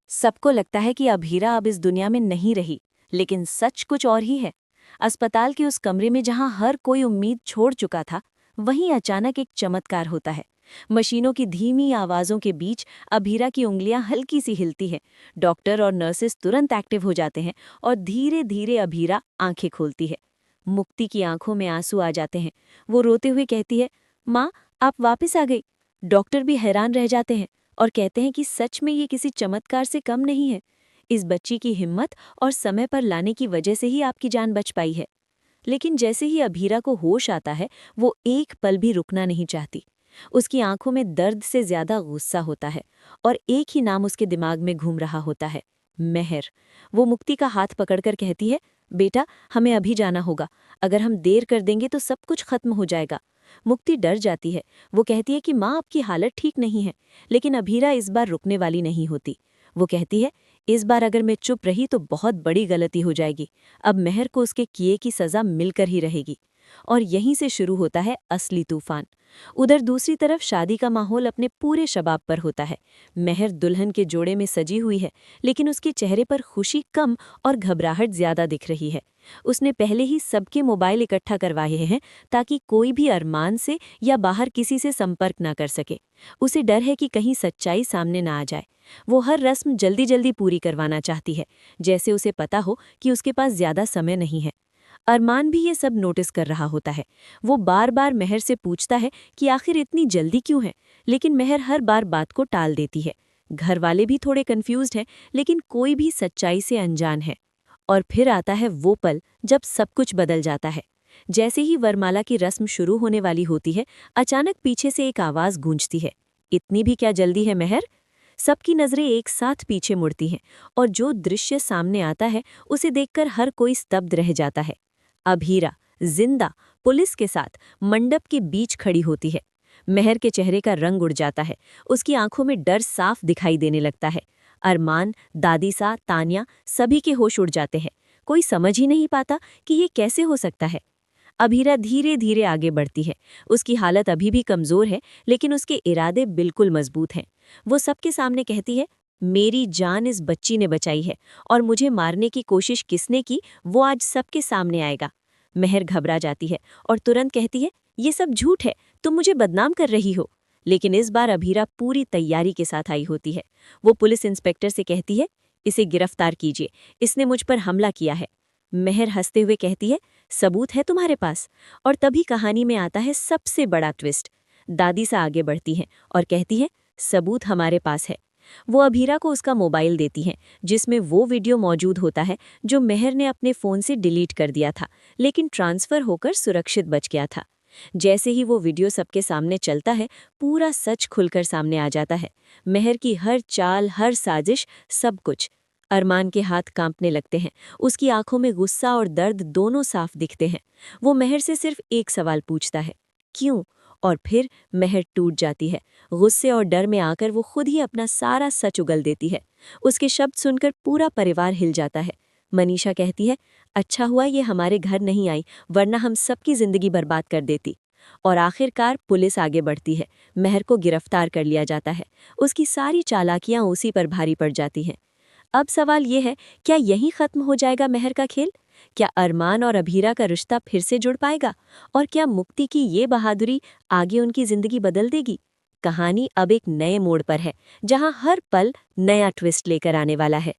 सबको लगता है कि अभीरा अब इस दुनिया में नहीं रही, लेकिन सच कुछ और ही है। अस्पताल के उस कमरे में जहां हर कोई उम्मीद छोड़ चुका था, वहीं अचानक एक चमत्कार होता है। मशीनों की धीमी आवाजों के बीच अभीरा की उंगलियां हल्की सी हिलती हैं। डॉक्टर और नर्सेस तुरंत एक्टिव हो जाते हैं और धीरे धीरे अभीरा आंखें खोलती है। मुक्ति की आंखों में आंसू आ जाते हैं। वो रोते हुए कहती है, माँ, आप वापस आ गई। डॉक्टर भी हैरान रह जाते हैं और कहते हैं कि सच में ये किसी चमत्कार से कम नहीं है। इस बच्ची की हिम्मत और समय पर लाने की वजह से ही आपकी जान बच पाई है। लेकिन जैसे ही अभीरा को होश आता है, वो एक पल भी रुकना नहीं चाहती। उसकी आंखों में दर्द से ज्यादा गुस्सा होता है और एक ही नाम उसके दिमाग में घूम रहा होता है, मेहर। वो मुक्ति का हाथ पकड़कर कहती है, बेटा, हमें अभी जाना होगा। अगर हम देर कर देंगे तो सब कुछ खत्म हो जाएगा। मुक्ति डर जाती है। वो कहती है कि माँ, आपकी हालत ठीक नहीं है। लेकिन अभीरा इस बार रुकने वाली नहीं होती। वो कहती है, इस बार अगर मैं चुप रही तो बहुत बड़ी गलती हो जाएगी। अब मेहर को उसके किए की सजा मिलकर ही रहेगी। और यहीं से शुरू होता है असली तूफान। उधर दूसरी तरफ शादी का माहौल अपने पूरे शबाब पर होता है। मेहर दुल्हन के जोड़े में सजी हुई है, लेकिन उसके चेहरे पर खुशी कम और घबराहट ज्यादा दिख रही है। उसने पहले ही सबके मोबाइल इकट्ठा करवाए हैं ताकि कोई भी अरमान से या बाहर किसी से संपर्क ना कर सके। उसे डर है कि कहीं सच्चाई सामने ना आ जाए। वो हर रस्म जल्दी जल्दी पूरी करवाना चाहती है, जैसे उसे पता हो कि उसके पास ज्यादा समय नहीं है। अरमान भी ये सब नोटिस कर रहा होता है। वो बार बार मेहर से पूछता है कि आखिर इतनी जल्दी क्यों है, लेकिन मेहर हर बार बात को टाल देती है। घर वाले भी थोड़े कंफ्यूज्ड हैं, लेकिन कोई भी सच्चाई से अनजान है। और फिर आता है वो पल जब सब कुछ बदल जाता है। जैसे ही वरमाला की रस्म शुरू होने वाली होती है, अचानक पीछे से एक आवाज गूंजती है, इतनी भी क्या जल्दी है मेहर। सबकी नजरें एक साथ पीछे मुड़ती हैं और जो दृश्य सामने आता है उसे देखकर हर कोई स्तब्ध रह जाता है। अभीरा जिंदा पुलिस के साथ मंडप के बीच खड़ी होती है। मेहर के चेहरे का रंग उड़ जाता है। उसकी आंखों में डर साफ दिखाई देने लगता है। अरमान, दादीसा, तानिया सभी के होश उड़ जाते हैं। कोई समझ ही नहीं पाता कि ये कैसे हो सकता है। अभीरा धीरे धीरे आगे बढ़ती है। उसकी हालत अभी भी कमजोर है, लेकिन उसके इरादे बिल्कुल मजबूत हैं। वो सबके सामने कहती है, मेरी जान इस बच्ची ने बचाई है और मुझे मारने की कोशिश किसने की वो आज सबके सामने आएगा। मेहर घबरा जाती है और तुरंत कहती है, ये सब झूठ है, तुम मुझे बदनाम कर रही हो। लेकिन इस बार अभीरा पूरी तैयारी के साथ आई होती है। वो पुलिस इंस्पेक्टर से कहती है, इसे गिरफ्तार कीजिए, इसने मुझ पर हमला किया है। मेहर हंसते हुए कहती है, सबूत है तुम्हारे पास। और तभी कहानी में आता है सबसे बड़ा ट्विस्ट। दादी सा आगे बढ़ती हैं और कहती है, सबूत हमारे पास है। वो अभीरा को उसका मोबाइल देती हैं, जिसमें वो वीडियो मौजूद होता है जो मेहर ने अपने फ़ोन से डिलीट कर दिया था, लेकिन ट्रांसफ़र होकर सुरक्षित बच गया था। जैसे ही वो वीडियो सबके सामने चलता है, पूरा सच खुलकर सामने आ जाता है। मेहर की हर चाल, हर साजिश, सब कुछ। अरमान के हाथ कांपने लगते हैं। उसकी आंखों में गुस्सा और दर्द दोनों साफ दिखते हैं। वो मेहर से सिर्फ एक सवाल पूछता है, क्यों? और फिर मेहर टूट जाती है। गुस्से और डर में आकर वो खुद ही अपना सारा सच उगल देती है। उसके शब्द सुनकर पूरा परिवार हिल जाता है। मनीषा कहती है, अच्छा हुआ ये हमारे घर नहीं आई, वरना हम सबकी जिंदगी बर्बाद कर देती। और आखिरकार पुलिस आगे बढ़ती है। मेहर को गिरफ्तार कर लिया जाता है। उसकी सारी चालाकियां उसी पर भारी पड़ जाती हैं। अब सवाल ये है, क्या यहीं खत्म हो जाएगा मेहर का खेल? क्या अरमान और अभीरा का रिश्ता फिर से जुड़ पाएगा? और क्या मुक्ति की ये बहादुरी आगे उनकी जिंदगी बदल देगी? कहानी अब एक नए मोड़ पर है, जहां हर पल नया ट्विस्ट लेकर आने वाला है।